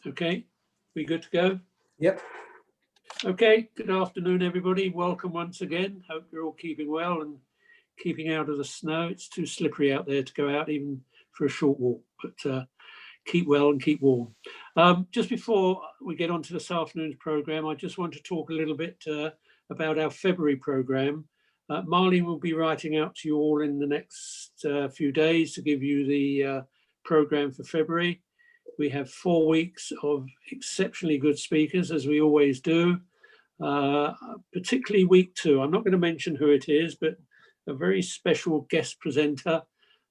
Okay, we good to go? Yep. Okay, good afternoon, everybody. Welcome once again. Hope you're all keeping well and keeping out of the snow. It's too slippery out there to go out even for a short walk, but keep well and keep warm. Just before we get on to this afternoon's programme, I just want to talk a little bit about our February programme. Marlene will be writing out to you all in the next few days to give you the programme for February. We have 4 weeks of exceptionally good speakers, as we always do, particularly week 2. I'm not going to mention who it is, but a very special guest presenter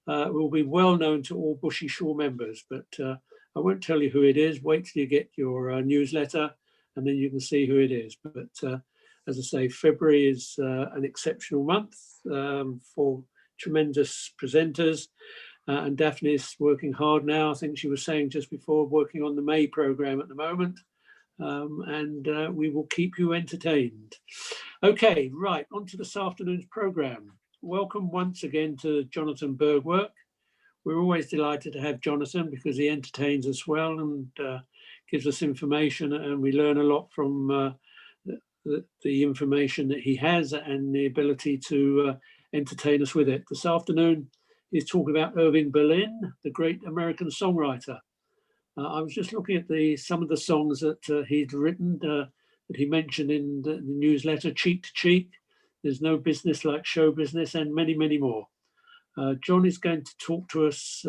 will be well known to all Bushy Shaw members, but I won't tell you who it is. Wait till you get your newsletter and then you can see who it is. But as I say, February is an exceptional month for tremendous presenters. And Daphne is working hard now. I think she was saying just before, working on the May programme at the moment. And we will keep you entertained. Okay, right, on to this afternoon's programme. Welcome once again to Jonathan Bergwerk. We're always delighted to have Jonathan because he entertains us well and gives us information, and we learn a lot from the information that he has and the ability to entertain us with it. This afternoon, he's talking about Irving Berlin, the great American songwriter. I was just looking at some of the songs that he'd written that he mentioned in the newsletter, Cheek to Cheek, There's No Business Like Show Business, and many, many more. Jonathan is going to talk to us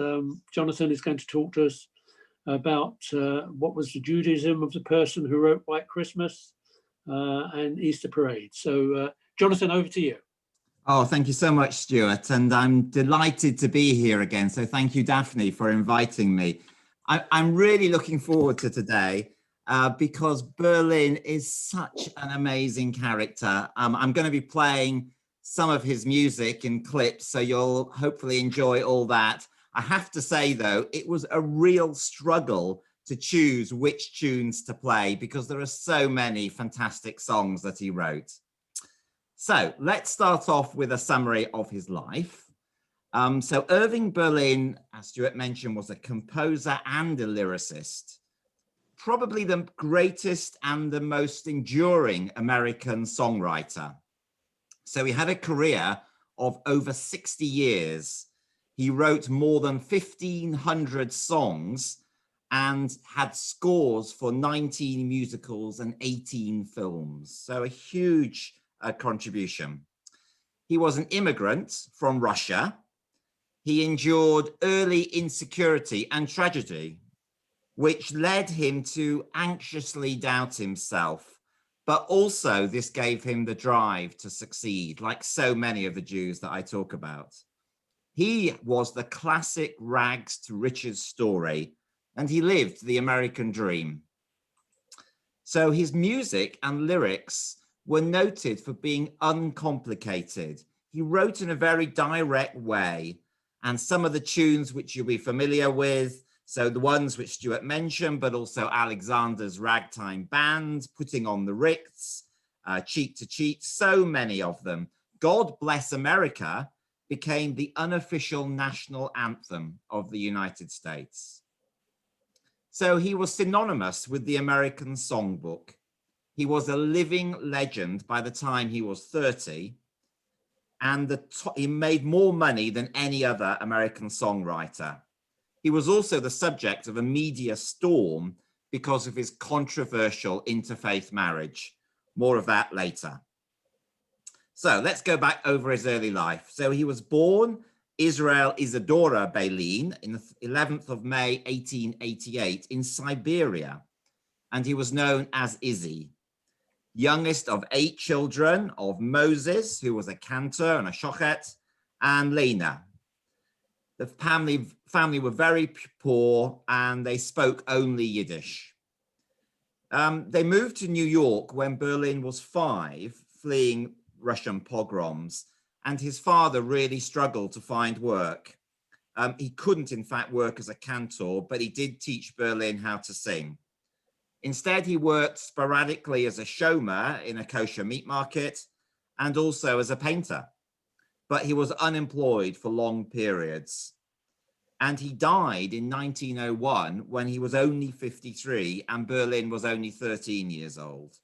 about what was the Judaism of the person who wrote White Christmas and Easter Parade. So, Jonathan, over to you. Oh, thank you so much, Stuart. And I'm delighted to be here again. So thank you, Daphne, for inviting me. I'm really looking forward to today because Berlin is such an amazing character. I'm going to be playing some of his music in clips, so you'll hopefully enjoy all that. I have to say, though, it was a real struggle to choose which tunes to play because there are so many fantastic songs that he wrote. So let's start off with a summary of his life. So Irving Berlin, as Stuart mentioned, was a composer and a lyricist, probably the greatest and the most enduring American songwriter. So he had a career of over 60 years. He wrote more than 1,500 songs and had scores for 19 musicals and 18 films. So a huge contribution. He was an immigrant from Russia. He endured early insecurity and tragedy, which led him to anxiously doubt himself. But also this gave him the drive to succeed, like so many of the Jews that I talk about. He was the classic rags to riches story, and he lived the American dream. So his music and lyrics were noted for being uncomplicated. He wrote in a very direct way, and some of the tunes which you'll be familiar with, so the ones which Stuart mentioned, but also Alexander's Ragtime Band, Putting on the Ritz, Cheek to Cheek, so many of them. God Bless America became the unofficial national anthem of the United States. So he was synonymous with the American songbook. He was a living legend by the time he was 30, and he made more money than any other American songwriter. He was also the subject of a media storm because of his controversial interfaith marriage. More of that later. So let's go back over his early life. So he was born Israel Isadora Berlin in the 11th of May, 1888 in Siberia, and he was known as Izzy. Youngest of 8 children of Moses, who was a cantor and a shochet, and Lena. The family were very poor and they spoke only Yiddish. They moved to New York when Berlin was 5, fleeing Russian pogroms, and his father really struggled to find work. He couldn't, in fact, work as a cantor, but he did teach Berlin how to sing. Instead, he worked sporadically as a showman in a kosher meat market and also as a painter, but he was unemployed for long periods. and he died in 1901 when he was only 53 and Berlin was only 13 years old.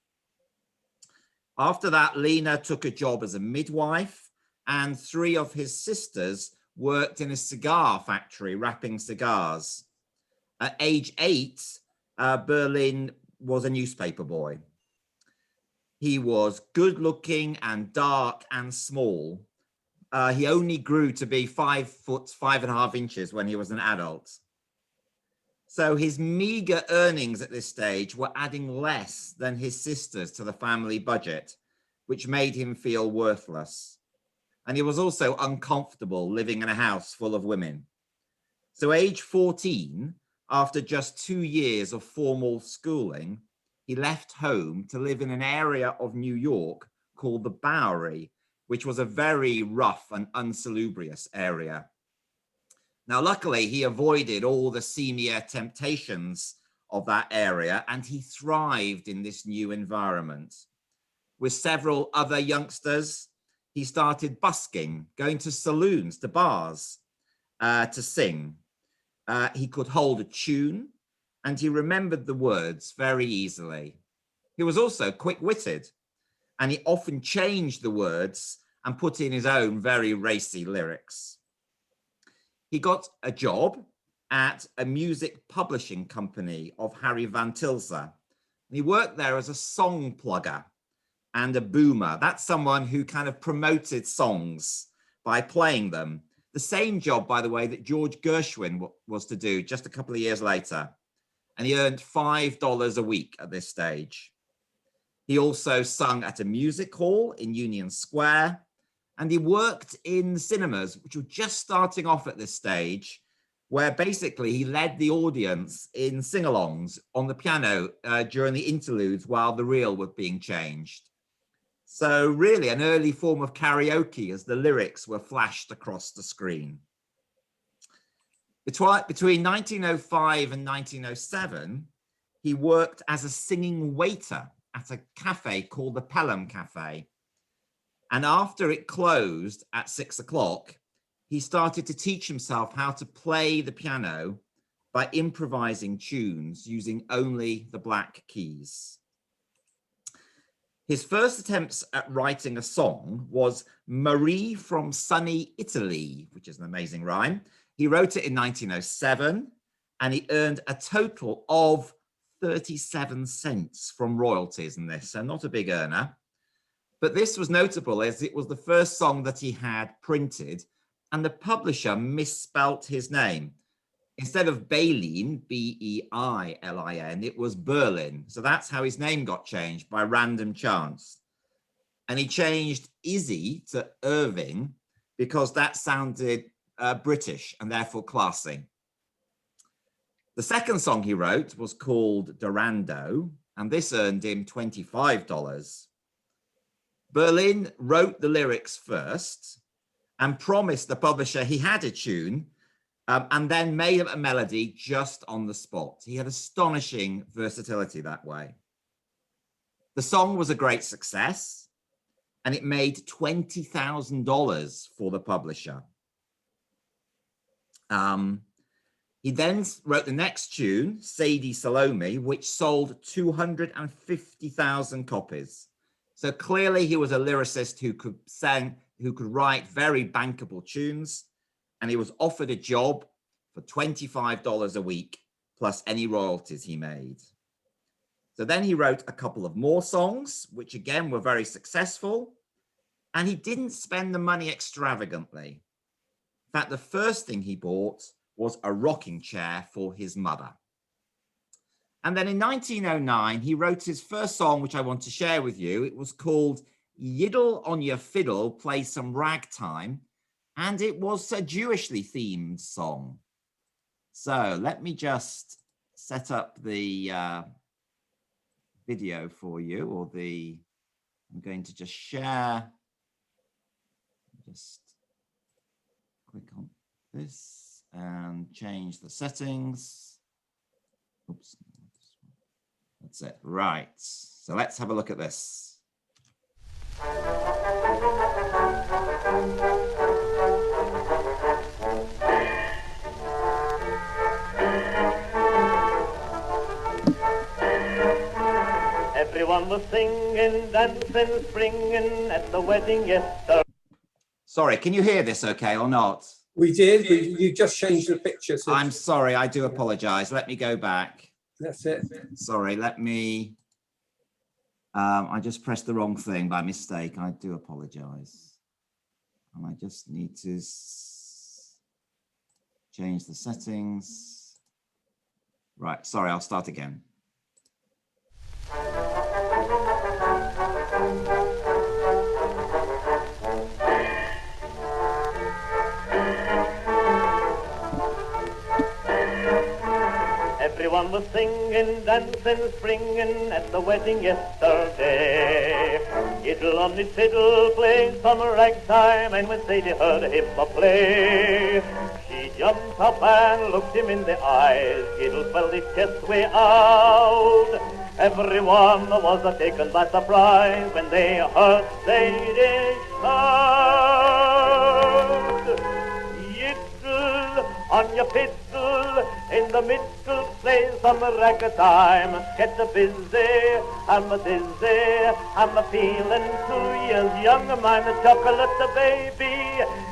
After that, Lena took a job as a midwife, and 3 of his sisters worked in a cigar factory wrapping cigars. At age 8, Berlin was a newspaper boy. He was good looking and dark and small. He only grew to be 5 foot 5.5 inches when he was an adult. So his meager earnings at this stage were adding less than his sisters to the family budget, which made him feel worthless. And he was also uncomfortable living in a house full of women. So age 14, after just 2 years of formal schooling, he left home to live in an area of New York called the Bowery, which was a very rough and unsalubrious area. Now, luckily, he avoided all the seamier temptations of that area, and he thrived in this new environment. With several other youngsters, he started busking, going to saloons, to bars, to sing. He could hold a tune, and he remembered the words very easily. He was also quick-witted, and he often changed the words and put in his own very racy lyrics. He got a job at a music publishing company of Harry Van Tilse. He worked there as a song plugger and a boomer. That's someone who kind of promoted songs by playing them. The same job, by the way, that George Gershwin was to do just a couple of years later. And he earned $5 a week at this stage. He also sung at a music hall in Union Square, and he worked in cinemas, which were just starting off at this stage, where basically he led the audience in sing-alongs on the piano during the interludes while the reel was being changed. So really an early form of karaoke as the lyrics were flashed across the screen. Between 1905 and 1907, he worked as a singing waiter at a cafe called the Pelham Cafe. And after it closed at 6 o'clock, he started to teach himself how to play the piano by improvising tunes using only the black keys. His first attempts at writing a song was Marie from Sunny Italy, which is an amazing rhyme. He wrote it in 1907, and he earned a total of 37 cents from royalties in this, so not a big earner. But this was notable as it was the first song that he had printed, and the publisher misspelt his name. Instead of Beilin, B-E-I-L-I-N, it was Berlin. So that's how his name got changed by random chance. And he changed Izzy to Irving because that sounded British and therefore classy. The second song he wrote was called Dorando, and this earned him $25. Berlin wrote the lyrics first and promised the publisher he had a tune, and then made up a melody just on the spot. He had astonishing versatility that way. The song was a great success, and it made $20,000 for the publisher. He then wrote the next tune, Sadie Salome, which sold 250,000 copies. So clearly he was a lyricist who could write very bankable tunes, and he was offered a job for $25 a week plus any royalties he made. So then he wrote a couple of more songs, which again were very successful, and he didn't spend the money extravagantly. In fact, the first thing he bought was a rocking chair for his mother. And then in 1909, he wrote his first song, which I want to share with you. It was called Yiddle on Your Fiddle, Play Some Ragtime. And it was a Jewishly themed song. So let me just set up the video for you, or I'm going to just share. Just click on this and change the settings. Oops, that's it. Right. So let's have a look at this. Everyone was singing, dancing, springing at the wedding yesterday. Sorry, can you hear this okay or not? We did, but you just changed the picture. So I'm sorry, I do apologize. Let me go back. that's it. Sorry, let me, I just pressed the wrong thing by mistake. I do apologize. And I just need to change the settings. Right, sorry, I'll start again. Everyone was singing, dancing, springing at the wedding yesterday. Fiddle on his fiddle, playing some ragtime, and when Sadie heard him play, she jumped up and looked him in the eyes. Fiddle swelled his chest way out. Everyone was taken by surprise when they heard Sadie shout. Yiddle on your fiddle, in the middle play some ragtime. Get busy, I'm a dizzy, I'm a feeling 2 years young. I'm a chocolate baby.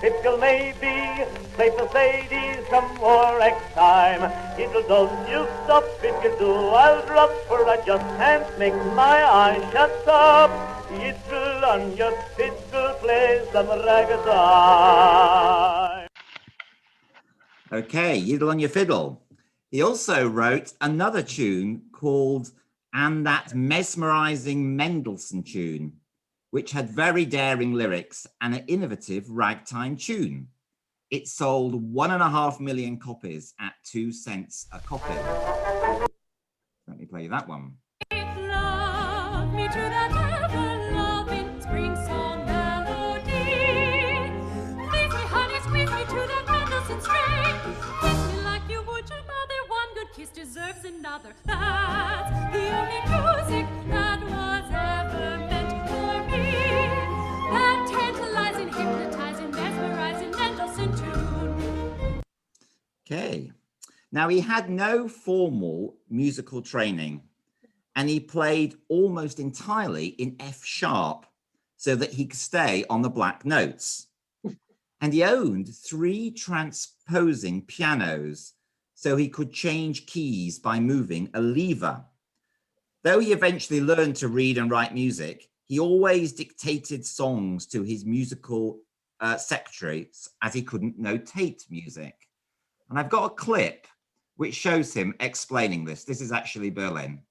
If you'll maybe play for Sadie some more ragtime. It'll don't you stop, if you do I'll drop, for I just can't make my eyes shut up. It'll on your fiddle play some ragtime. Okay, Yiddle on your fiddle. He also wrote another tune called And That Mesmerizing Mendelssohn Tune, which had very daring lyrics and an innovative ragtime tune. It sold 1.5 million copies at 2 cents a copy. Let me play you that one. Love me to that ever-loving spring song melody. Please me, honey, squeeze me to that Mendelssohn string. Kiss me like you would your mother. One good kiss deserves another. That's the only music that was ever meant for me. That tantalizing, hypnotizing, mesmerizing Mendelssohn tune. Okay. Now, he had no formal musical training, and he played almost entirely in F sharp so that he could stay on the black notes. And he owned 3 transposing pianos so he could change keys by moving a lever. Though he eventually learned to read and write music, he always dictated songs to his musical secretaries as he couldn't notate music. And I've got a clip which shows him explaining this. This is actually Berlin.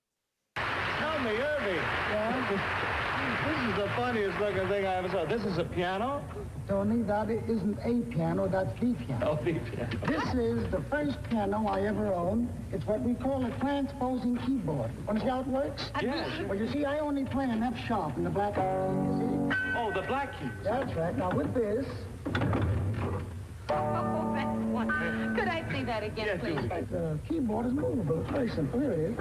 Tell me, Irving. Yeah? This is the funniest looking thing I ever saw. This is a piano? Tony, that isn't a piano, that's the piano. Oh, the piano. This is the first piano I ever owned. It's what we call a transposing keyboard. Want to see how it works? Yes. Well, you see, I only play an F sharp in the black key, you see? Oh, the black keys. That's right. Now, with this... Oh, that's wonderful. Could I see that again, Yes, please? Julie. The keyboard is movable. It's very simple. Here it is.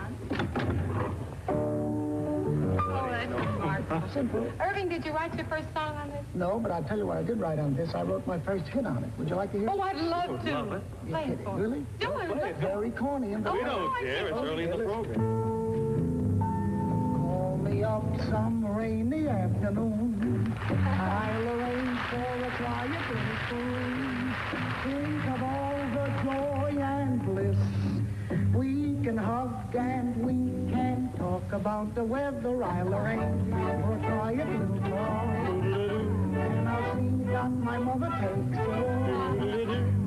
Oh, that's smart. Simple. Irving, did you write your first song on this? No, but I'll tell you what I did write on this. I wrote my first hit on it. Would you like to hear Oh, it? I'd love Love to. it. You're Play it kidding. for me. Really? Do it. It's very corny and Oh, We very... don't care. It's early in the program. Call me up some rainy afternoon. I'll arrange for a quiet little spoon. Think of all the joy and bliss. We can hug and we can talk about the weather. I'll arrange for a quiet little talk. And I'll see down my mother takes a walk.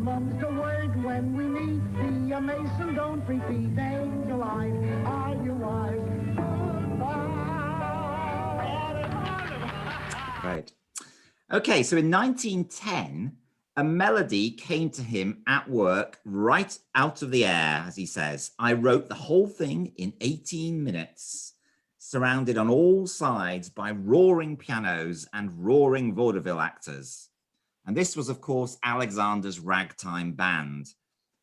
Mum's the word when we meet. Be a mason, don't repeat. Angel eyes, are you wise? Right. Okay, so in 1910, a melody came to him at work right out of the air, as he says. I wrote the whole thing in 18 minutes, surrounded on all sides by roaring pianos and roaring vaudeville actors. And this was, of course, Alexander's Ragtime Band.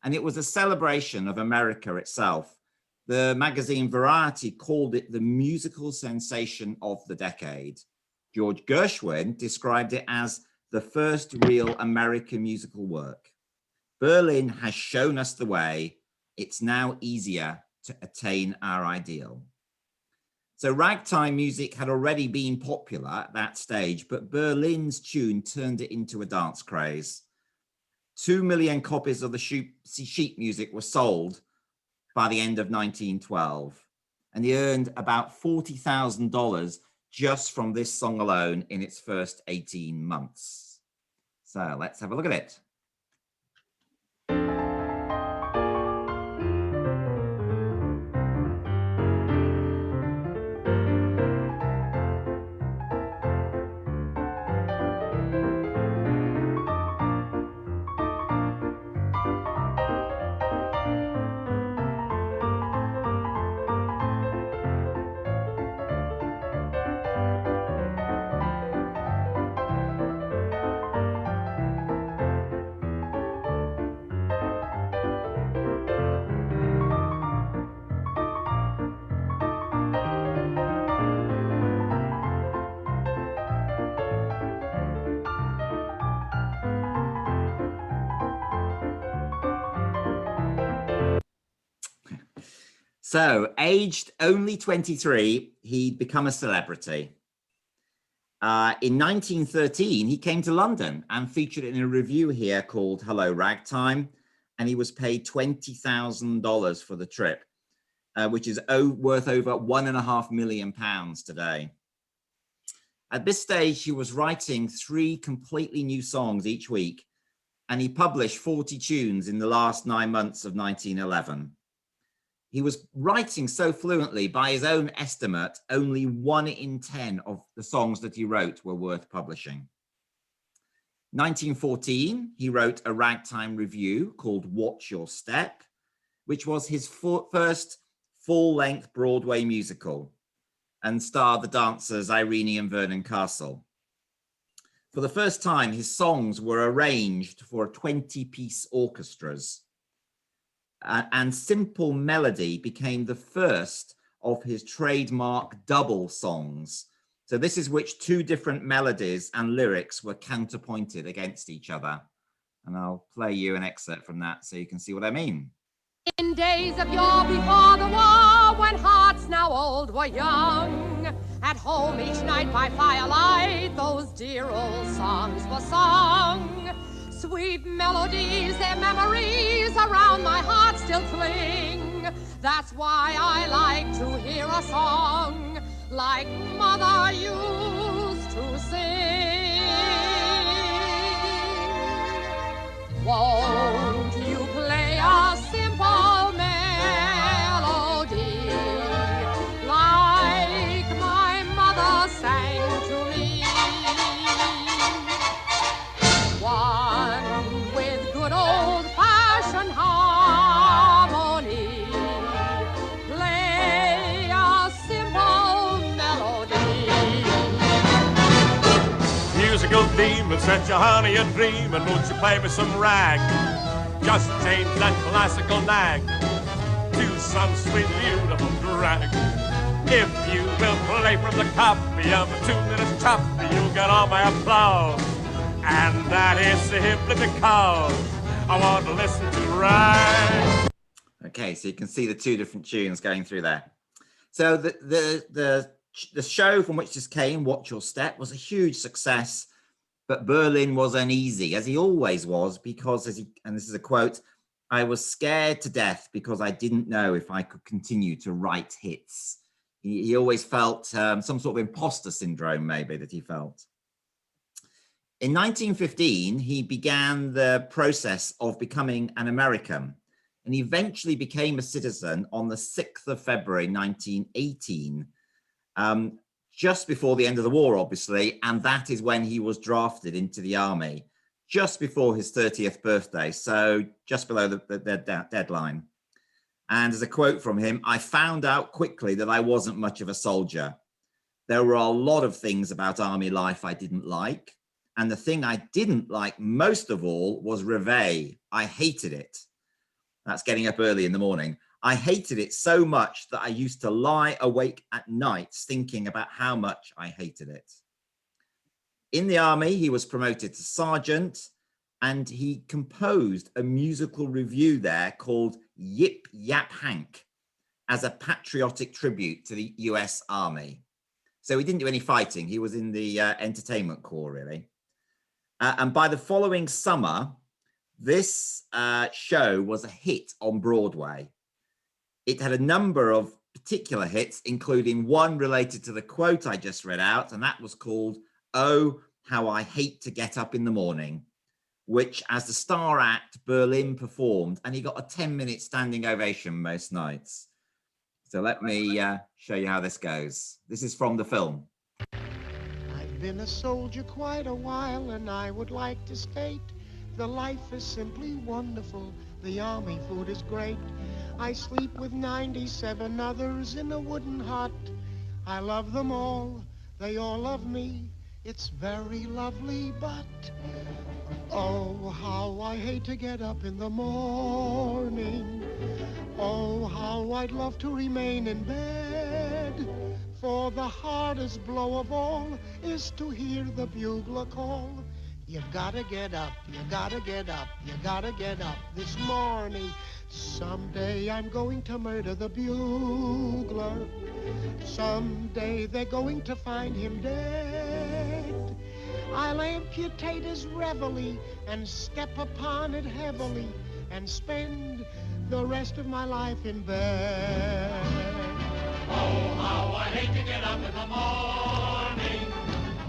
And it was a celebration of America itself. The magazine Variety called it the musical sensation of the decade. George Gershwin described it as the first real American musical work. Berlin has shown us the way. It's now easier to attain our ideal. So ragtime music had already been popular at that stage, but Berlin's tune turned it into a dance craze. 2 million copies of the sheet music were sold by the end of 1912, and he earned about $40,000 just from this song alone in its first 18 months. So let's have a look at it. So, aged only 23, he'd become a celebrity. In 1913, he came to London and featured in a review here called Hello Ragtime, and he was paid $20,000 for the trip, which is worth over £1.5 million today. At this stage, he was writing 3 completely new songs each week, and he published 40 tunes in the last 9 months of 1911. He was writing so fluently, by his own estimate, only 1 in 10 of the songs that he wrote were worth publishing. 1914, he wrote a ragtime review called Watch Your Step, which was his first full-length Broadway musical and starred the dancers Irene and Vernon Castle. For the first time, his songs were arranged for 20-piece orchestras. And simple melody became the first of his trademark double songs. So this is which 2 different melodies and lyrics were counterpointed against each other. And I'll play you an excerpt from that so you can see what I mean. In days of yore before the war, when hearts now old were young, at home each night by firelight, those dear old songs were sung. Sweet melodies, their memories around my heart still cling. That's why I like to hear a song like Mother used to sing. Won't you play a simple melody like my mother sang to me? One with good old-fashioned harmony. Play a simple melody. Musical demon, set your honey a dream, and won't you play me some rag? Just change that classical nag to some sweet, beautiful drag. If you will play from the copy of a tune that is choppy, you'll get all my applause. And that is simply because I want to listen to rag. Okay, so you can see the 2 different tunes going through there. So the show from which this came, Watch Your Step, was a huge success, but Berlin was uneasy, as he always was, because, and this is a quote, "I was scared to death because I didn't know if I could continue to write hits." He always felt some sort of imposter syndrome, maybe, that he felt. In 1915, he began the process of becoming an American, and he eventually became a citizen on the 6th of February, 1918, just before the end of the war, obviously, and that is when he was drafted into the army, just before his 30th birthday, so just below the deadline. And as a quote from him, "I found out quickly that I wasn't much of a soldier. There were a lot of things about army life I didn't like. And the thing I didn't like most of all was reveille. I hated it." That's getting up early in the morning. "I hated it so much that I used to lie awake at nights thinking about how much I hated it." In the army, he was promoted to sergeant, and he composed a musical review there called Yip Yap Hank, as a patriotic tribute to the US Army. So he didn't do any fighting. He was in the entertainment corps, really. And by the following summer, this show was a hit on Broadway. It had a number of particular hits, including one related to the quote I just read out, and that was called "Oh, How I Hate to Get Up in the Morning," which, as the star act, Berlin performed, and he got a 10-minute standing ovation most nights. So let me show you how this goes. This is from the film. I've been a soldier quite a while, and I would like to state the life is simply wonderful. The army food is great. I sleep with 97 others in a wooden hut. I love them all. They all love me. It's very lovely, but oh, how I hate to get up in the morning. Oh, how I'd love to remain in bed. For the hardest blow of all is to hear the bugler call. You gotta get up, you gotta get up, you gotta get up this morning. Someday I'm going to murder the bugler. Someday they're going to find him dead. I'll amputate his reveille and step upon it heavily and spend the rest of my life in bed. Oh, how I hate to get up in the morning.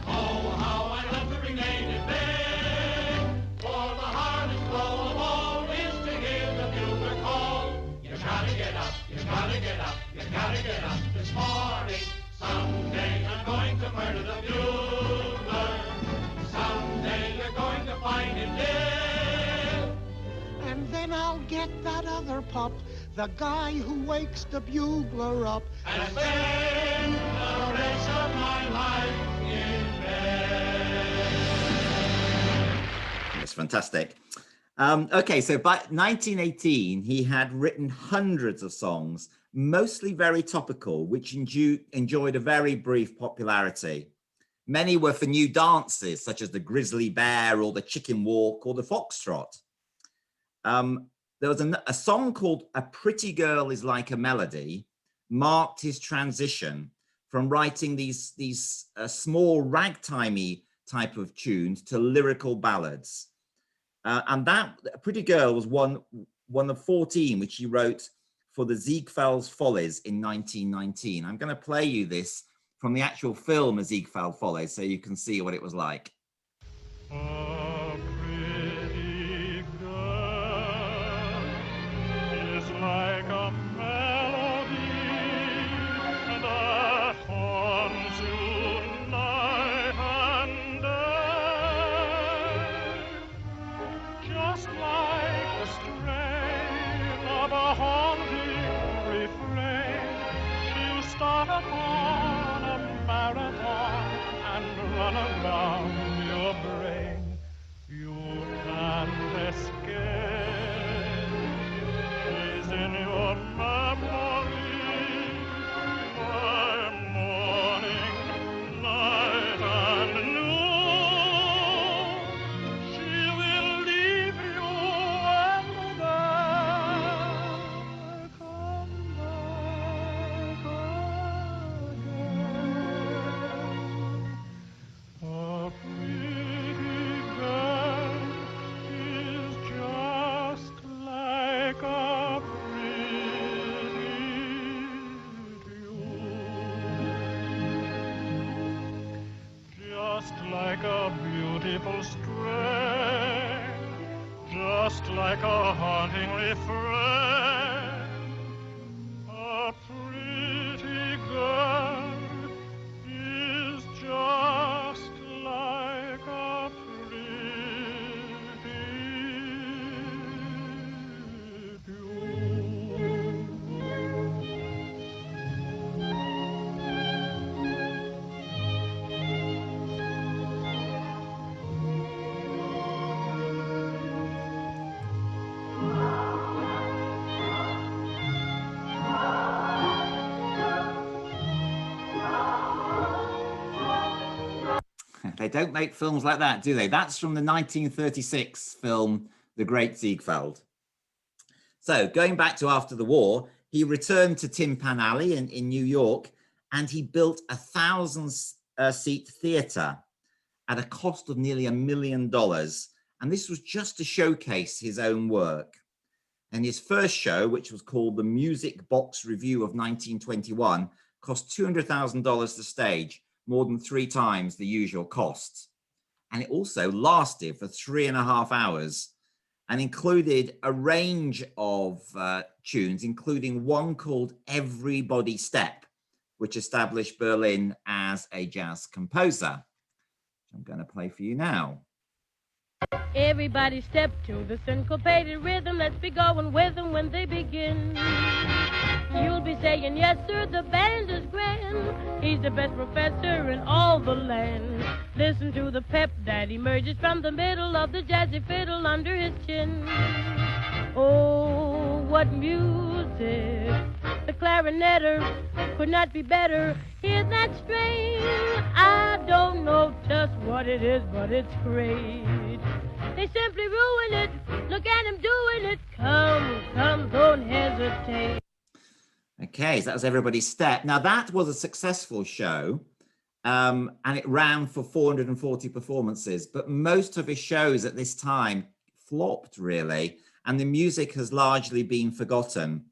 Oh, how I love to remain in bed. For the hardest blow of all is to hear the bugler call. You gotta get up, you gotta get up, you gotta get up this morning. Someday I'm going to murder the bugler. Someday you're going to find him dead. And then I'll get that other pup, the guy who wakes the bugler up, and spend the rest of my life in bed. It's fantastic. Okay, so by 1918, he had written hundreds of songs, mostly very topical, which enjoyed a very brief popularity. Many were for new dances, such as the grizzly bear or the chicken walk or the foxtrot. There was a song called "A Pretty Girl Is Like a Melody," marked his transition from writing these small ragtimey type of tunes to lyrical ballads. And that "A Pretty Girl" was one of 14 which he wrote for the Ziegfeld Follies in 1919. I'm going to play you this from the actual film of Ziegfeld Follies so you can see what it was like. A pretty girl is like a melody that haunts you night and day, just like the strain of a haunting refrain. She'll start upon a marathon and run around your brain. You can't escape. She's in your memory, by morning, night, and noon. She will leave you and then come back again. A pretty girl is just like a pretty tune, just like a beautiful strain, just like a haunting refrain. A pretty girl is just like a pretty tune. They don't make films like that, do they? That's from the 1936 film, The Great Ziegfeld. So going back to after the war, he returned to Tin Pan Alley in New York, and he built a 1,000-seat theater at a cost of nearly $1 million. And this was just to showcase his own work. And his first show, which was called the Music Box Review of 1921, cost $200,000 to stage, more than 3 times the usual costs. And it also lasted for 3.5 hours and included a range of tunes, including one called Everybody Step, which established Berlin as a jazz composer. I'm going to play for you now. Everybody step to the syncopated rhythm. Let's be going with them when they begin. You'll be saying, yes, sir, the band is grand. He's the best professor in all the land. Listen to the pep that emerges from the middle of the jazzy fiddle under his chin. Oh, what music. The clarinetter could not be better. Hear that string? I don't know just what it is, but it's great. They simply ruin it. Look at him doing it. Come, don't hesitate. Okay, so that was Everybody's Step. Now that was a successful show, and it ran for 440 performances, but most of his shows at this time flopped really, and the music has largely been forgotten.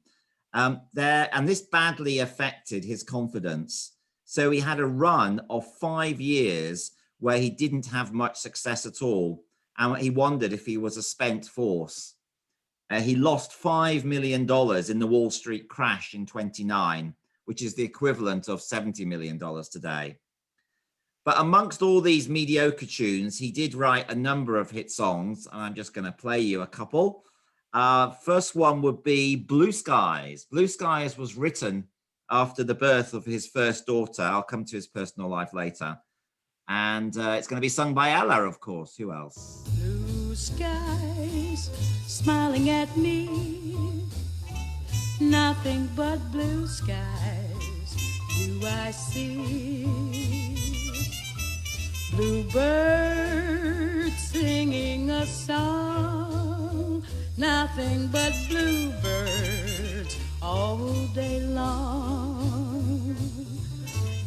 And this badly affected his confidence. So he had a run of 5 years where he didn't have much success at all. And he wondered if he was a spent force. He lost $5 million in the Wall Street crash in 1929, which is the equivalent of $70 million today. But amongst all these mediocre tunes, he did write a number of hit songs, and I'm just going to play you a couple. First one would be Blue Skies. Blue Skies was written after the birth of his first daughter. I'll come to his personal life later. And it's going to be sung by Ella, of course. Who else? Blue skies smiling at me, nothing but blue skies do I see. Bluebirds singing a song, nothing but bluebirds all day long.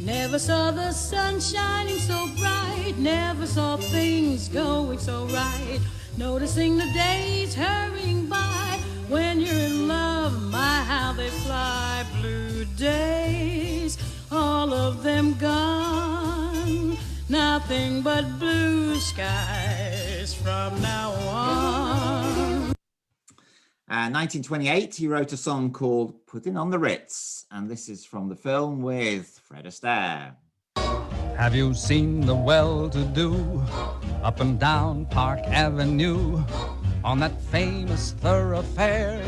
Never saw the sun shining so bright, never saw things going so right. Noticing the days hurrying by, when you're in love, my how they fly. Blue days, all of them gone, nothing but blue skies from now on. 1928, he wrote a song called Putting on the Ritz, and this is from the film with Fred Astaire. Have you seen the well-to-do up and down Park Avenue on that famous thoroughfare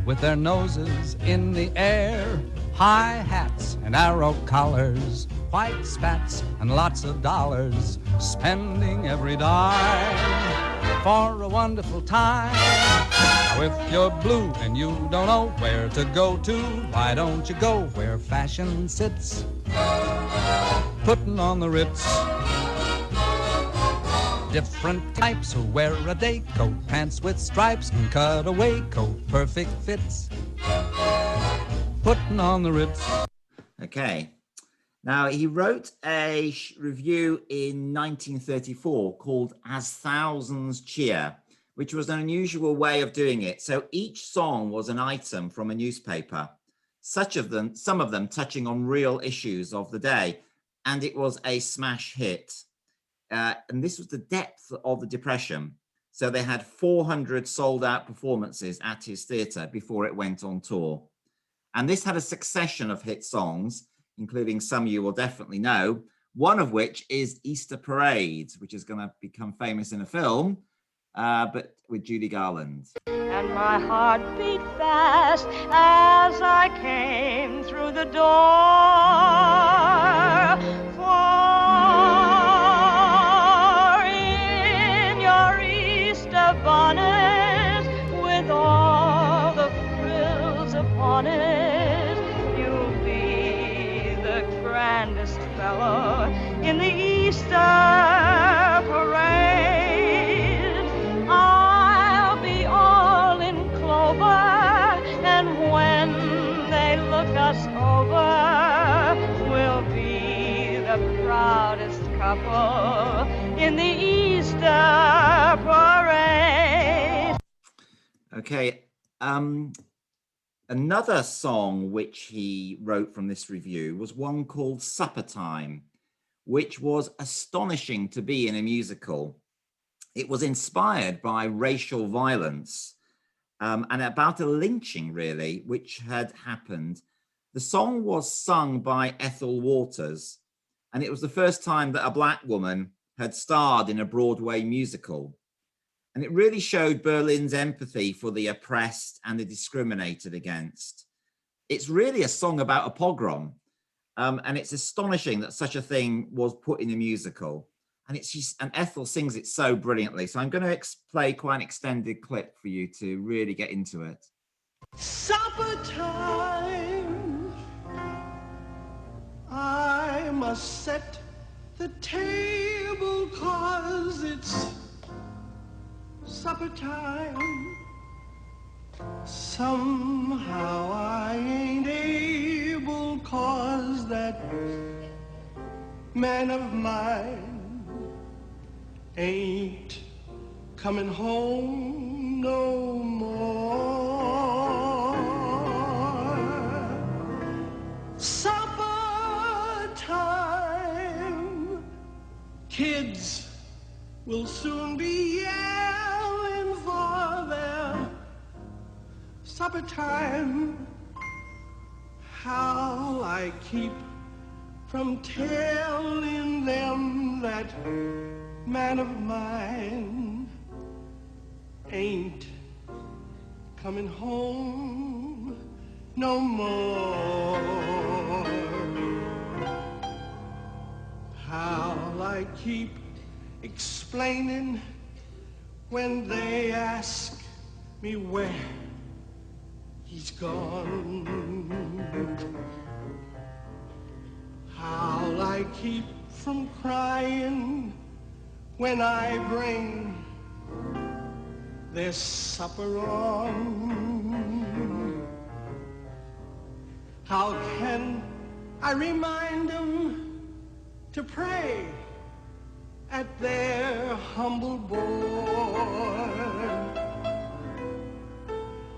with their noses in the air, high hats and arrow collars, white spats and lots of dollars, spending every dime for a wonderful time? Now if you're blue and you don't know where to go to, why don't you go where fashion sits, putting on the Ritz? Different types who wear a day coat, pants with stripes and cutaway coat, perfect fits, putting on the Ritz. Okay. Now, he wrote a review in 1934 called As Thousands Cheer, which was an unusual way of doing it. So each song was an item from a newspaper, some of them touching on real issues of the day, and it was a smash hit. And this was the depth of the Depression. So they had 400 sold out performances at his theatre before it went on tour. And this had a succession of hit songs, including some you will definitely know, one of which is Easter Parade, which is going to become famous in a film, but with Judy Garland. And my heart beat fast as I came through the door. For in your Easter bonnet, with all the frills upon it, you'll be the grandest fellow in the Easter parade. I'll be all in clover, and when they trouble in the Easter parade. Okay. Another song which he wrote from this review was one called Supper Time, which was astonishing to be in a musical. It was inspired by racial violence and about a lynching, really, which had happened. The song was sung by Ethel Waters, and it was the first time that a Black woman had starred in a Broadway musical. And it really showed Berlin's empathy for the oppressed and the discriminated against. It's really a song about a pogrom. And it's astonishing that such a thing was put in a musical. And and Ethel sings it so brilliantly. So I'm going to play quite an extended clip for you to really get into it. Supper time, I must set the table 'cause it's supper time. Somehow I ain't able 'cause that man of mine ain't coming home no more. Supper time, kids will soon be yelling for their supper time. How I keep from telling them that man of mine ain't coming home no more. How I keep explaining when they ask me where he's gone. How I keep from crying when I bring their supper on. How can I remind them to pray at their humble board?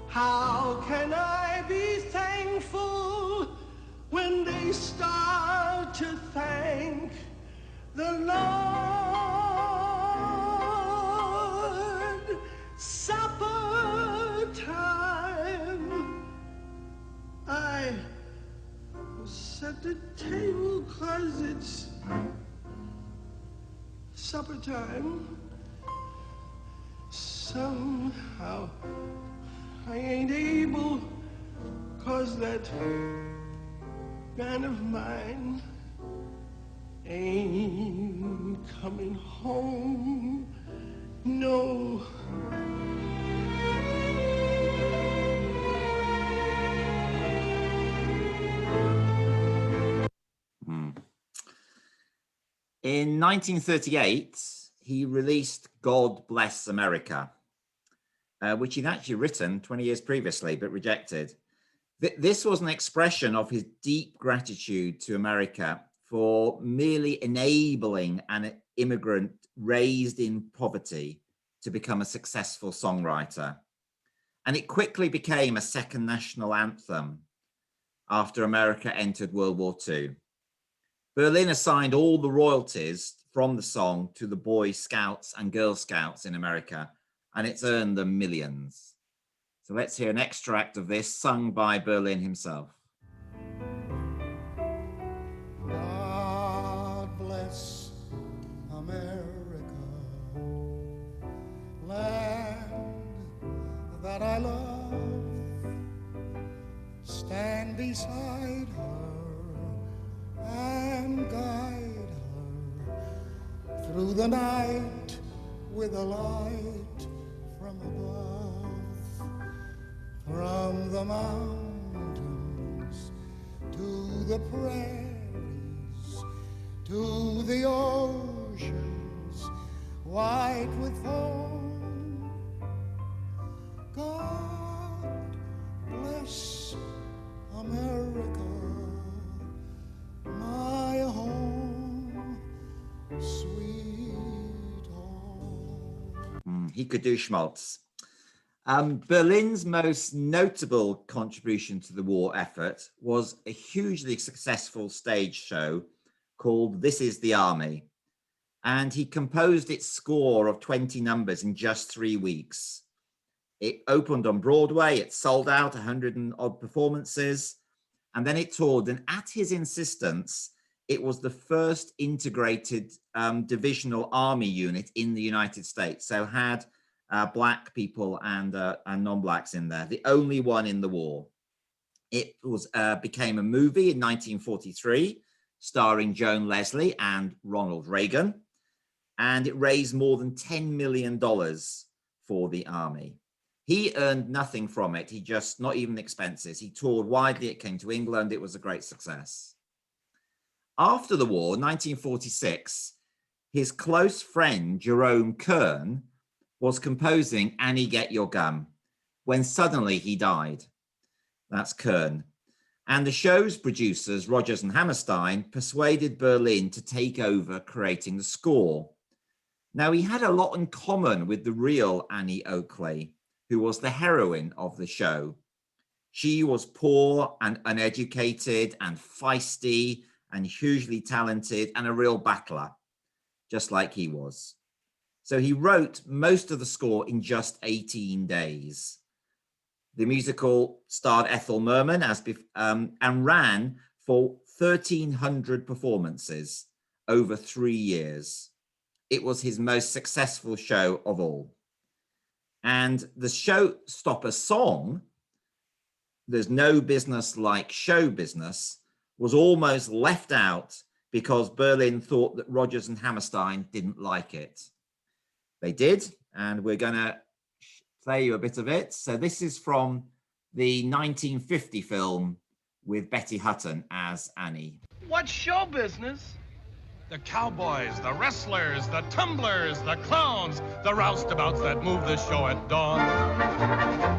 How can I be thankful when they start to thank the Lord? Supper time, I will set the table 'cause it's supper time. Somehow I ain't able 'cause that man of mine ain't coming home no. In 1938, he released God Bless America, which he'd actually written 20 years previously, but rejected. This was an expression of his deep gratitude to America for merely enabling an immigrant raised in poverty to become a successful songwriter. And it quickly became a second national anthem after America entered World War II. Berlin assigned all the royalties from the song to the Boy Scouts and Girl Scouts in America, and it's earned them millions. So let's hear an extract of this sung by Berlin himself. God bless America, land that I love. Stand beside her and guide her through the night with a light from above. From the mountains to the prairies, to the oceans white with foam. God bless America, my home, He could do schmaltz. Berlin's most notable contribution to the war effort was a hugely successful stage show called This Is the Army. And he composed its score of 20 numbers in just 3 weeks. It opened on Broadway, it sold out 100 and odd performances, and then it toured. And at his insistence, it was the first integrated divisional army unit in the United States. So had black people and non-blacks in there, the only one in the war. It was became a movie in 1943, starring Joan Leslie and Ronald Reagan, and it raised more than $10 million for the army. He earned nothing from it. He just, not even expenses. He toured widely. It came to England. It was a great success. After the war, 1946, his close friend, Jerome Kern, was composing Annie Get Your Gun when suddenly he died. That's Kern. And the show's producers, Rodgers and Hammerstein, persuaded Berlin to take over creating the score. Now, he had a lot in common with the real Annie Oakley, who was the heroine of the show. She was poor and uneducated and feisty and hugely talented and a real battler, just like he was. So he wrote most of the score in just 18 days. The musical starred Ethel Merman and ran for 1,300 performances over 3 years. It was his most successful show of all. And the showstopper song, There's No Business Like Show Business, was almost left out because Berlin thought that Rodgers and Hammerstein didn't like it. They did, and we're going to play you a bit of it. So this is from the 1950 film with Betty Hutton as Annie. What show business? The cowboys, the wrestlers, the tumblers, the clowns, the roustabouts that move the show at dawn.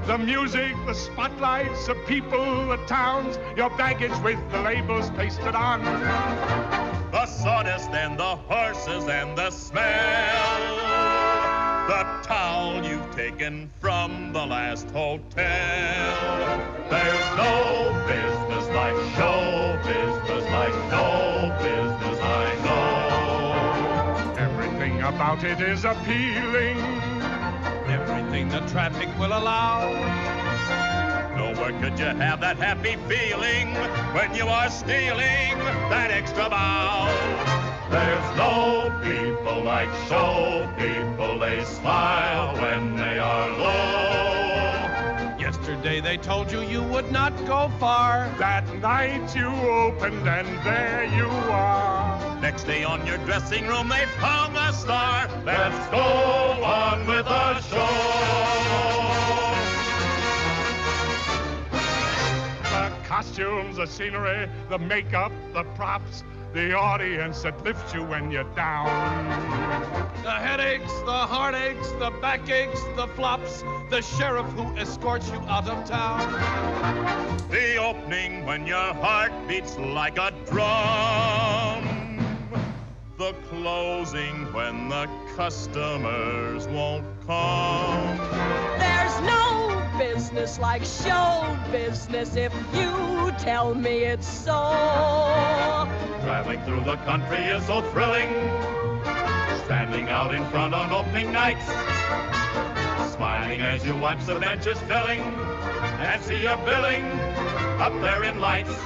The music, the spotlights, the people, the towns, your baggage with the labels pasted on. The sawdust and the horses and the smell. The towel you've taken from the last hotel. There's no business like show business, like no business I know. Everything about it is appealing. Everything the traffic will allow. Nowhere could you have that happy feeling when you are stealing that extra bow. There's no people like show people. They smile when they are low. Yesterday they told you you would not go far. That night you opened and there you are. Next day on your dressing room they've hung a star. Let's go on with the show. The costumes, the scenery, the makeup, the props, the audience that lifts you when you're down. The headaches, the heartaches, the backaches, the flops, the sheriff who escorts you out of town. The opening when your heart beats like a drum. The closing when the customers won't come. There's no business like show business if you tell me it's so. Traveling through the country is so thrilling. Standing out in front on opening nights. Smiling as you watch the benches filling and see your billing up there in lights.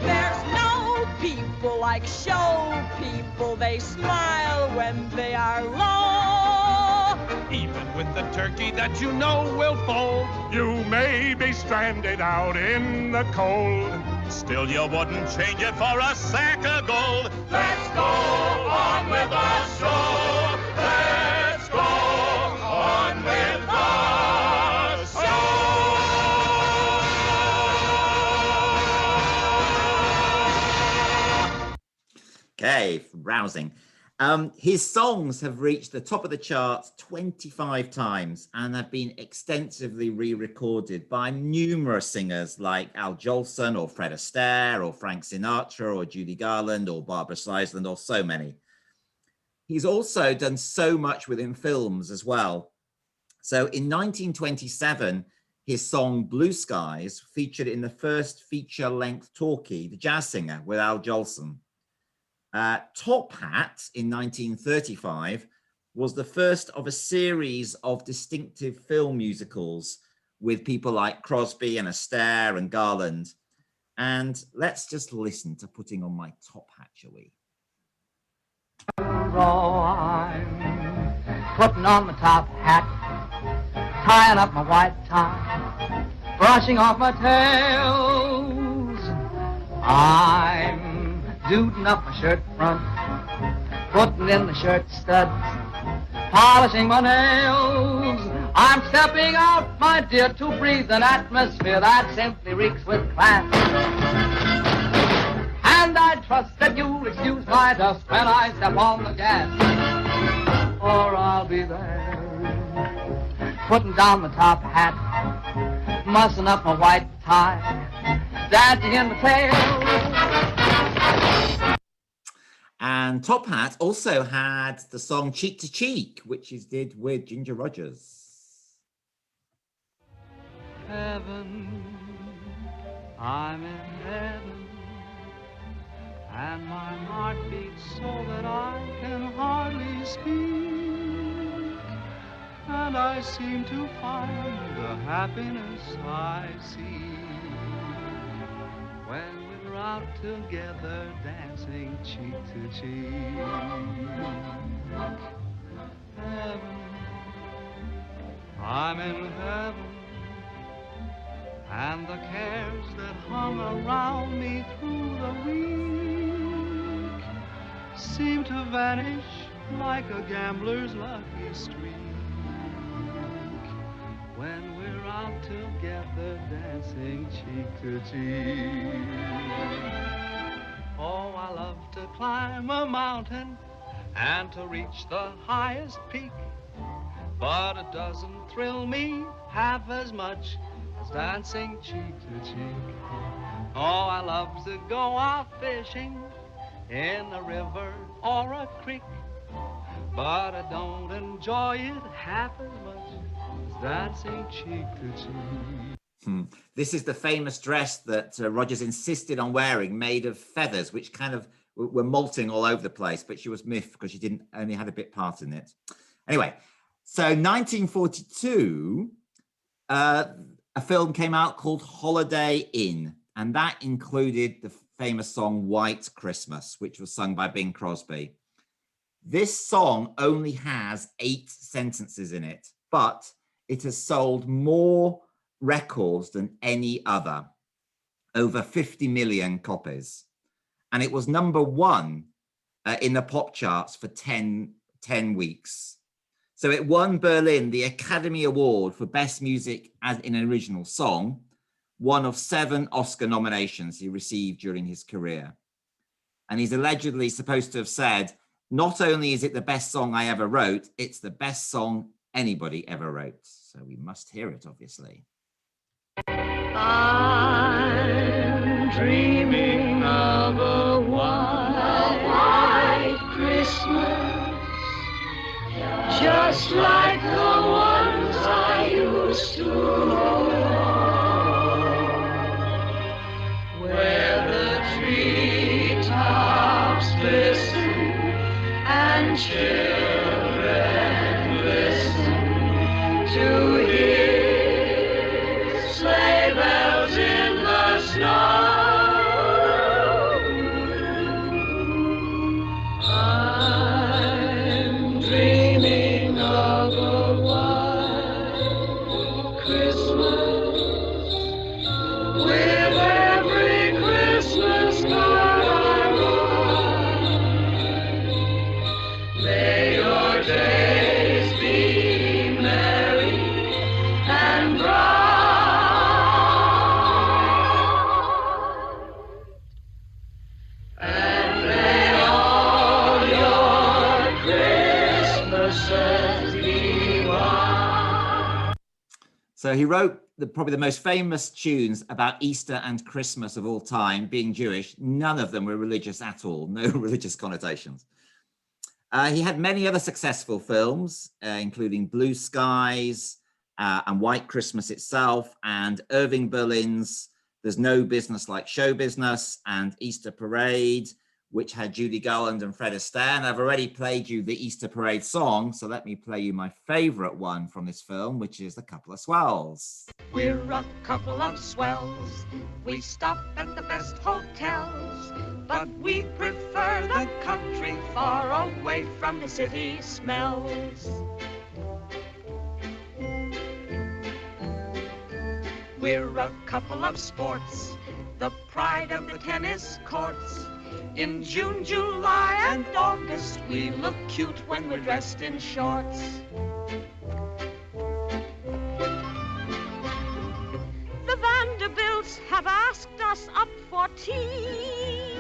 There's no people like show people. They smile when they are low. Even with the turkey that you know will fold, you may be stranded out in the cold. Still you wouldn't change it for a sack of gold. Let's go on with the show. Let's go on with the show. Okay, rousing. His songs have reached the top of the charts 25 times and have been extensively re-recorded by numerous singers like Al Jolson or Fred Astaire or Frank Sinatra or Judy Garland or Barbra Streisand or so many. He's also done so much within films as well. So in 1927, his song Blue Skies featured in the first feature-length talkie, The Jazz Singer, with Al Jolson. Top Hat in 1935 was the first of a series of distinctive film musicals with people like Crosby and Astaire and Garland. And let's just listen to Putting on My Top Hat, shall we? I'm putting on my top hat, tying up my white tie, brushing off my tails. I'm duding up my shirt front, putting in the shirt studs, polishing my nails. I'm stepping out, my dear, to breathe an atmosphere that simply reeks with class. And I trust that you'll excuse my dust when I step on the gas, or I'll be there, putting down my top hat, mussing up my white tie, dancing in the tail. And Top Hat also had the song Cheek to Cheek, which he did with Ginger Rogers. Heaven, I'm in heaven, and my heart beats so that I can hardly speak, and I seem to find the happiness I see when we're out together dancing cheek to cheek. Heaven, I'm in heaven, and the cares that hung around me through the week seem to vanish like a gambler's lucky streak when we're out together dancing cheek to cheek. Oh, I love to climb a mountain and to reach the highest peak, but it doesn't thrill me half as much as dancing cheek to cheek. Oh, I love to go out fishing in a river or a creek, but I don't enjoy it half as much as dancing cheek to cheek. This is the famous dress that Rogers insisted on wearing, made of feathers, which kind of were molting all over the place, but she was miffed because she only had a bit part in it. Anyway, so 1942, a film came out called Holiday Inn, and that included the famous song White Christmas, which was sung by Bing Crosby. This song only has 8 sentences in it, but it has sold more records than any other, over 50 million copies. And it was #1 in the pop charts for 10 weeks. So it won Berlin the Academy Award for Best Music as an Original Song, one of 7 Oscar nominations he received during his career. And he's allegedly supposed to have said, not only is it the best song I ever wrote, it's the best song anybody ever wrote. So we must hear it, obviously. I'm dreaming of a white Christmas, just like the ones I used to know, where the treetops glisten and children listen to hear sleigh bells in the snow. I'm dreaming of a white Christmas, with every Christmas card I write. May your days be merry and bright, and may all your Christmases be white. So he wrote probably the most famous tunes about Easter and Christmas of all time, being Jewish. None of them were religious at all, no religious connotations. He had many other successful films, including Blue Skies and White Christmas itself, and Irving Berlin's There's No Business Like Show Business and Easter Parade, which had Judy Garland and Fred Astaire. And I've already played you the Easter Parade song, so let me play you my favorite one from this film, which is The Couple of Swells. We're a couple of swells. We stop at the best hotels, but we prefer the country far away from the city smells. We're a couple of sports, the pride of the tennis courts. In June, July, and August, we look cute when we're dressed in shorts. The Vanderbilts have asked us up for tea.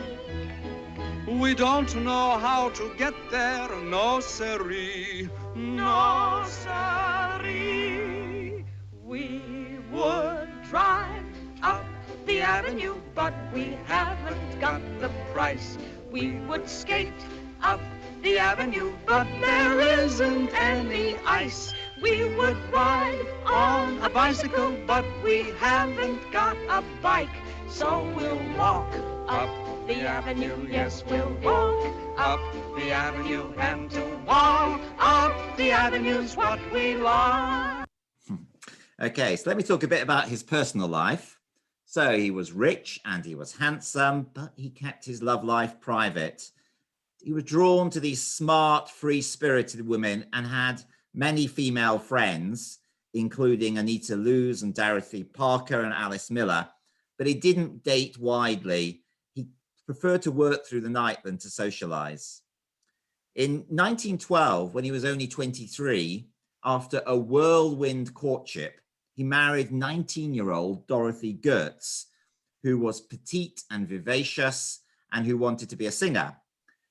We don't know how to get there, no siree. No, sorry. We would drive up the avenue, but we haven't got the price. We would skate up the avenue, but there isn't any ice. We would ride on a bicycle, but we haven't got a bike. So we'll walk up the avenue, yes, we'll walk up the avenue, and to walk up the avenue's what we like. Okay, so let me talk a bit about his personal life. So he was rich and he was handsome, but he kept his love life private. He was drawn to these smart, free-spirited women and had many female friends, including Anita Loos and Dorothy Parker and Alice Miller, but he didn't date widely. He preferred to work through the night than to socialize. In 1912, when he was only 23, after a whirlwind courtship, he married 19-year-old Dorothy Gertz, who was petite and vivacious and who wanted to be a singer.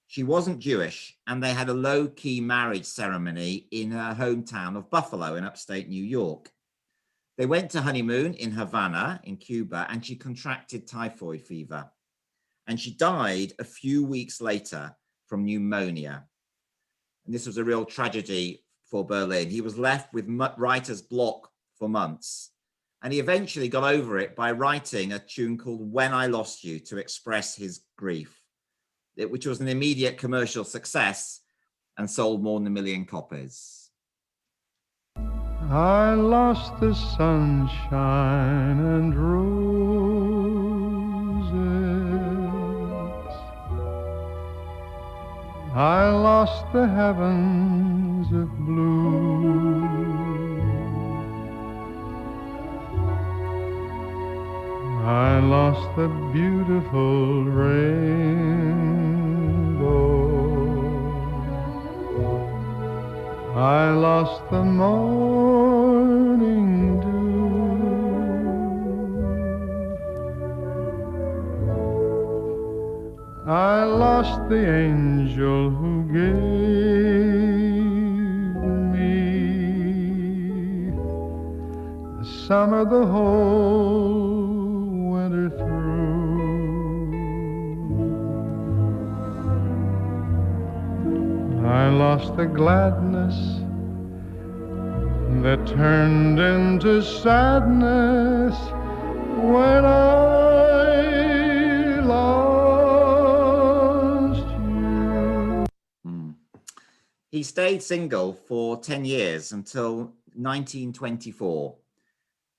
She wasn't Jewish, and they had a low-key marriage ceremony in her hometown of Buffalo in upstate New York. They went to honeymoon in Havana in Cuba, and she contracted typhoid fever. And she died a few weeks later from pneumonia. And this was a real tragedy for Berlin. He was left with writer's block for months. And he eventually got over it by writing a tune called When I Lost You to express his grief, which was an immediate commercial success and sold more than 1 million copies. I lost the sunshine and roses. I lost the heavens of blue. I lost the beautiful rainbow. I lost the morning dew. I lost the angel who gave me the summer, the whole winter through. I lost the gladness that turned into sadness when I lost you. He stayed single for 10 years until 1924.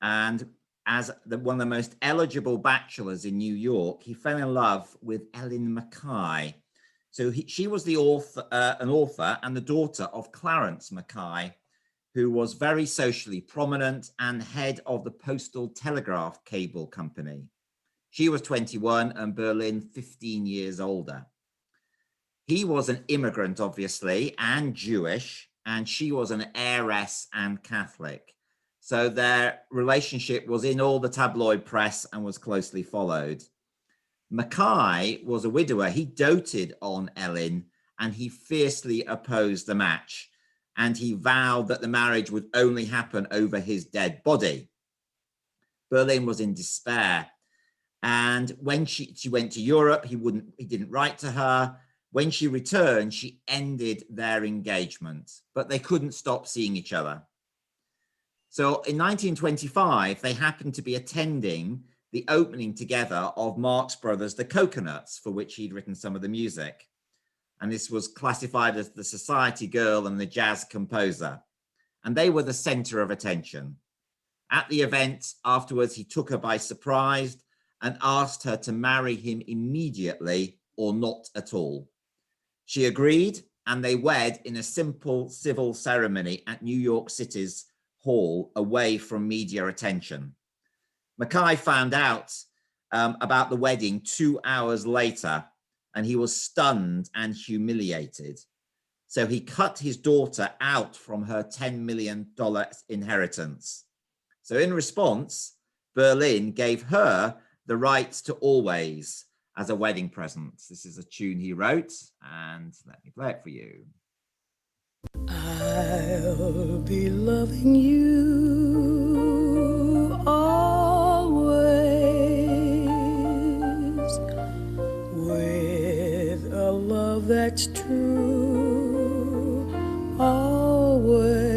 And as one of the most eligible bachelors in New York, he fell in love with Ellen Mackay. So she was the author, an author and the daughter of Clarence Mackay, who was very socially prominent and head of the Postal Telegraph Cable Company. She was 21 and Berlin 15 years older. He was an immigrant, obviously, and Jewish, and she was an heiress and Catholic. So their relationship was in all the tabloid press and was closely followed. Mackay was a widower. He doted on Ellen and he fiercely opposed the match. And he vowed that the marriage would only happen over his dead body. Berlin was in despair. And when she went to Europe, he didn't write to her. When she returned, she ended their engagement, but they couldn't stop seeing each other. So in 1925, they happened to be attending the opening together of Marx Brothers' The Coconuts, for which he'd written some of the music. And this was classified as the society girl and the jazz composer. And they were the center of attention. At the event afterwards, he took her by surprise and asked her to marry him immediately or not at all. She agreed, and they wed in a simple civil ceremony at New York City's Hall, away from media attention. Mackay found out about the wedding 2 hours later, and he was stunned and humiliated. So he cut his daughter out from her $10 million inheritance. So in response, Berlin gave her the rights to Always as a wedding present. This is a tune he wrote, and let me play it for you. I'll be loving you always with a love that's true, always.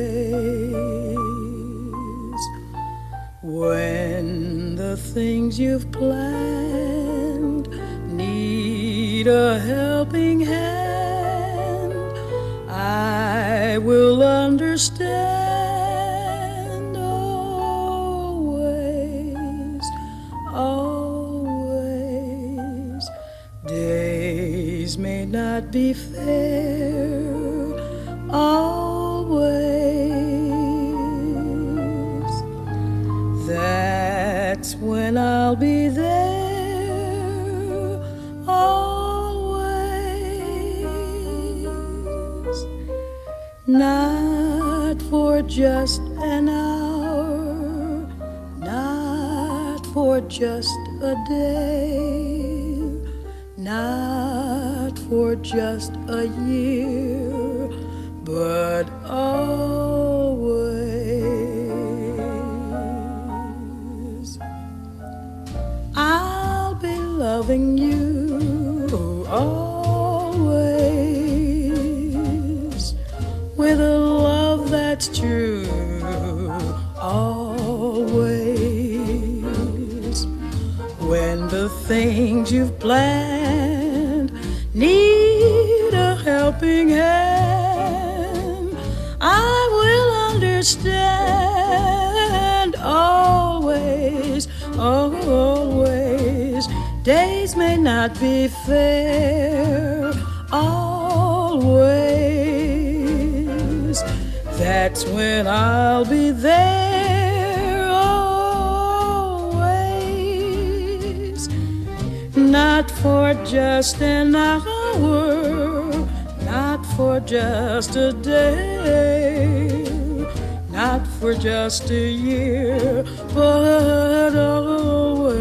When the things you've planned need a helping hand, I will understand always, always. Days may not be fair, always. That's when I'll be there, always. Not for just an hour, not for just a day, not for just a year, but always. I'll be loving you always with a love that's true, always. When the things you've planned need a helping hand, I will understand always, always. Days may not be fair, always. That's when I'll be there, always. Not for just an hour, not for just a day, not for just a year, but always.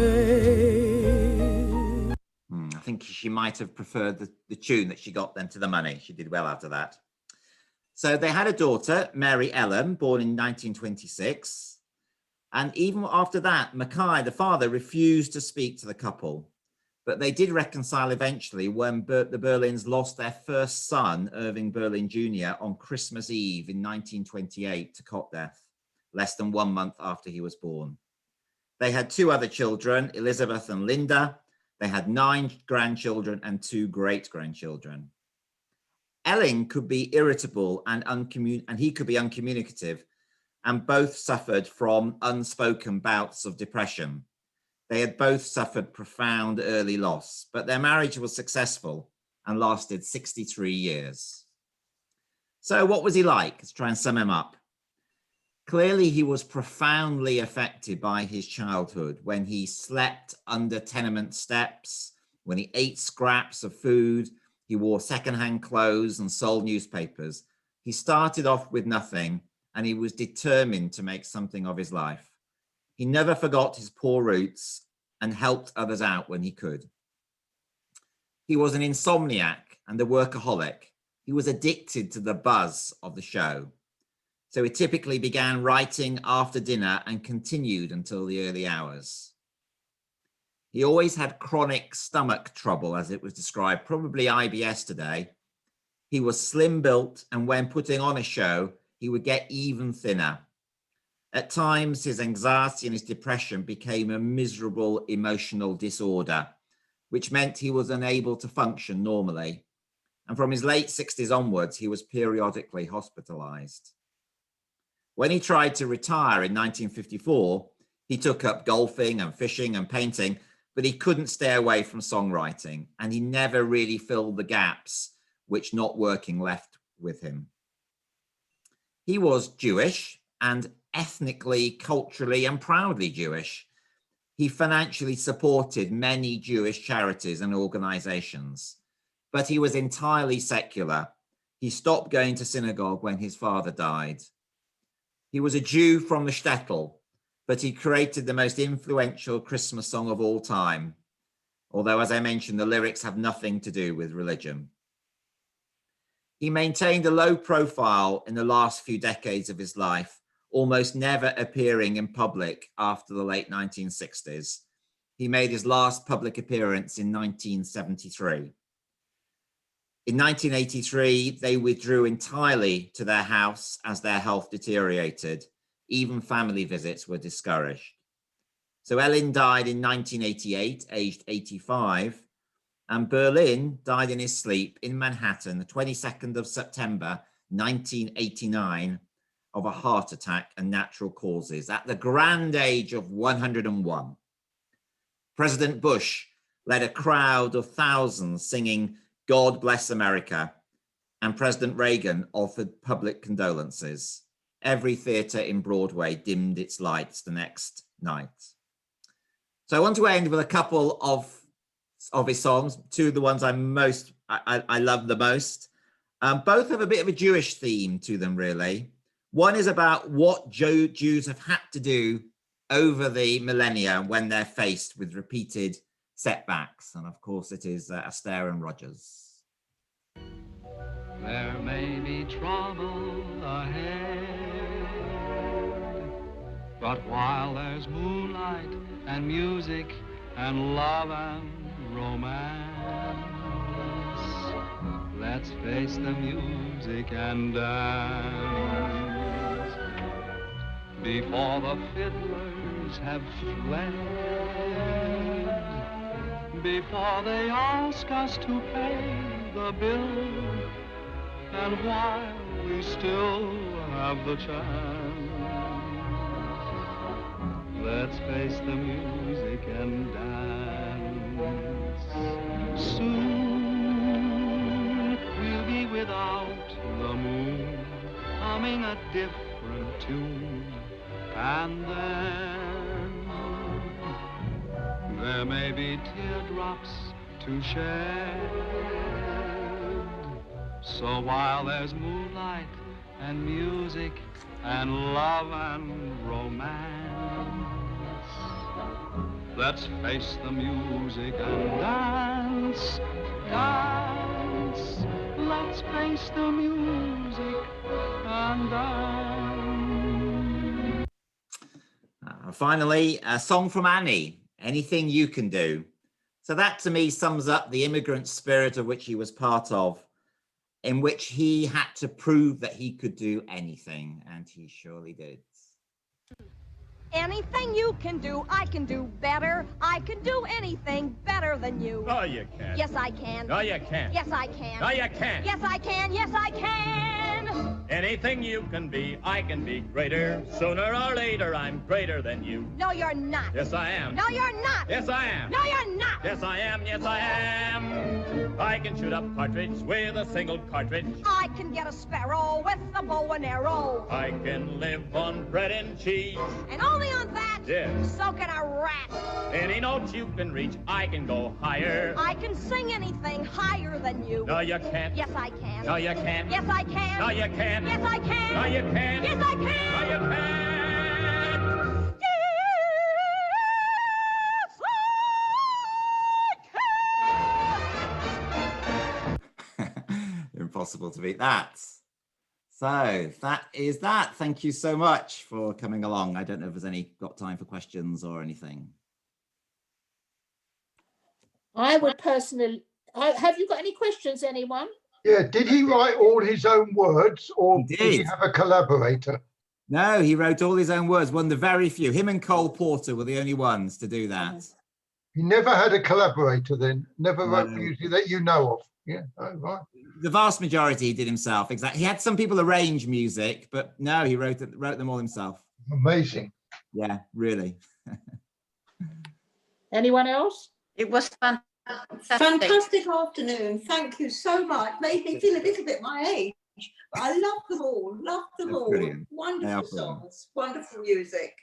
I think she might have preferred the tune that she got then to the money. She did well after that. So they had a daughter, Mary Ellen, born in 1926. And even after that, Mackay, the father, refused to speak to the couple. But they did reconcile eventually when the Berlins lost their first son, Irving Berlin Jr., on Christmas Eve in 1928 to cot death, less than 1 month after he was born. They had 2 other children, Elizabeth and Linda. They had 9 grandchildren and 2 great-grandchildren. Elling could be irritable and he could be uncommunicative, and both suffered from unspoken bouts of depression. They had both suffered profound early loss, but their marriage was successful and lasted 63 years. So what was he like? Let's try and sum him up. Clearly, he was profoundly affected by his childhood when he slept under tenement steps, when he ate scraps of food, he wore secondhand clothes and sold newspapers. He started off with nothing, and he was determined to make something of his life. He never forgot his poor roots and helped others out when he could. He was an insomniac and a workaholic. He was addicted to the buzz of the show. So he typically began writing after dinner and continued until the early hours. He always had chronic stomach trouble, as it was described, probably IBS today. He was slim built, and when putting on a show, he would get even thinner. At times, his anxiety and his depression became a miserable emotional disorder, which meant he was unable to function normally. And from his late 60s onwards, he was periodically hospitalized. When he tried to retire in 1954, he took up golfing and fishing and painting, but he couldn't stay away from songwriting, and he never really filled the gaps which not working left with him. He was Jewish, and ethnically, culturally, and proudly Jewish. He financially supported many Jewish charities and organizations, but he was entirely secular. He stopped going to synagogue when his father died. He was a Jew from the shtetl, but he created the most influential Christmas song of all time, although, as I mentioned, the lyrics have nothing to do with religion. He maintained a low profile in the last few decades of his life, almost never appearing in public after the late 1960s. He made his last public appearance in 1973. In 1983, they withdrew entirely to their house as their health deteriorated. Even family visits were discouraged. So Ellen died in 1988, aged 85, and Berlin died in his sleep in Manhattan, the 22nd of September, 1989, of a heart attack and natural causes at the grand age of 101. President Bush led a crowd of thousands singing "God Bless America," and President Reagan offered public condolences. Every theatre in Broadway dimmed its lights the next night. So I want to end with a couple of his songs, two of the ones I love the most. Both have a bit of a Jewish theme to them, really. One is about what Jews have had to do over the millennia when they're faced with repeated setbacks. And of course, it is Astaire and Rogers. There may be trouble ahead, but while there's moonlight and music and love and romance, let's face the music and dance. Before the fiddlers have fled, before they ask us to pay the bill, and while we still have the chance, let's face the music and dance. Soon we'll be without the moon, humming a different tune, and then there may be teardrops to shed. So while there's moonlight and music and love and romance, let's face the music and dance, dance. Let's face the music and dance. Finally, a song from Annie, Anything You Can Do. So that to me sums up the immigrant spirit of which he was part of, in which he had to prove that he could do anything, and he surely did. Anything you can do, I can do better. I can do anything better than you. No, you can't. Yes, I can. No, you can't. Yes, I can. No, you can't. Yes, I can. Yes, I can. Anything you can be, I can be greater. Sooner or later, I'm greater than you. No, you're not. Yes, I am. No, you're not. Yes, I am. No, you're not. Yes, I am. Yes, I am. I can shoot a partridge with a single cartridge. I can get a sparrow with a bow and arrow. I can live on bread and cheese. And only on that? Yes. So can a rat. Any note you can reach, I can go higher. I can sing anything higher than you. No, you can't. Yes, I can. No, you can't. Yes, I can. No, you can't. Yes, I can. No, you can't. Yes, I can. No, you can't. Impossible to beat that. So that is that. Thank you so much for coming along. I don't know if there's got time for questions or anything. I would personally, have you got any questions, anyone? Yeah, did he write all his own words, or He did he did. have a collaborator? No, he wrote all his own words. One of the very few. Him and Cole Porter were the only ones to do that. He never had a collaborator then? Never wrote No. music that you know of? Yeah, oh, right. The vast majority he did himself. Exactly. He had some people arrange music, but no, he wrote them all himself. Amazing. Yeah, really. Anyone else? It was Fantastic afternoon. Thank you so much. Made me feel a little bit my age, but I love them all. Love them all. Brilliant. Wonderful songs, wonderful music.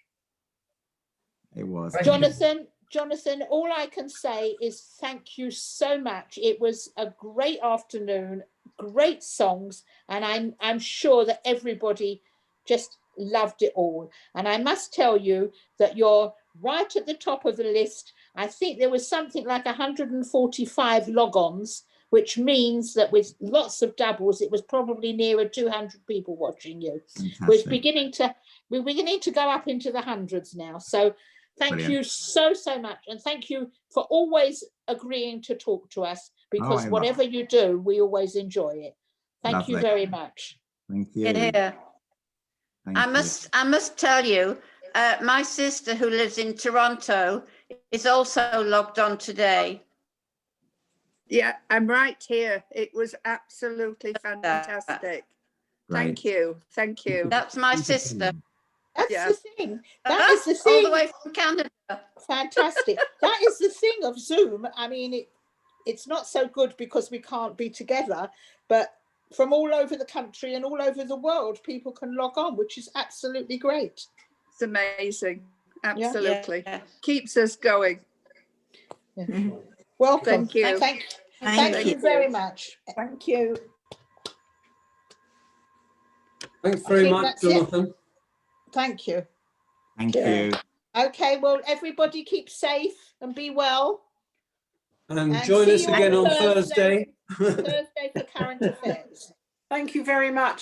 It was. Jonathan, all I can say is thank you so much. It was a great afternoon, great songs, and I'm sure that everybody just loved it all. And I must tell you that you're right at the top of the list. I think there was something like 145 log-ons, which means that with lots of doubles, it was probably nearer 200 people watching you. We're beginning to go up into the hundreds now. So thank you so much. And thank you for always agreeing to talk to us, because whatever you do, we always enjoy it. Thank you very much. Thank you. Yeah. Thank I you. must tell you, my sister who lives in Toronto is also logged on today. Yeah, I'm right here. It was absolutely fantastic. Thank you. Thank you. That's my sister. That's the thing. That is the thing. All the way from Canada. Fantastic. That is the thing of Zoom. I mean, it's not so good because we can't be together, but from all over the country and all over the world, people can log on, which is absolutely great. It's amazing. Absolutely. Yeah. Keeps us going. Yeah. Welcome. Thank you. Thank you very much. Thank you. Thanks very much, Jonathan. Thank you. Thank you. Okay, well, everybody keep safe and be well. And join us again on Thursday. Thursday for current affairs. Thank you very much.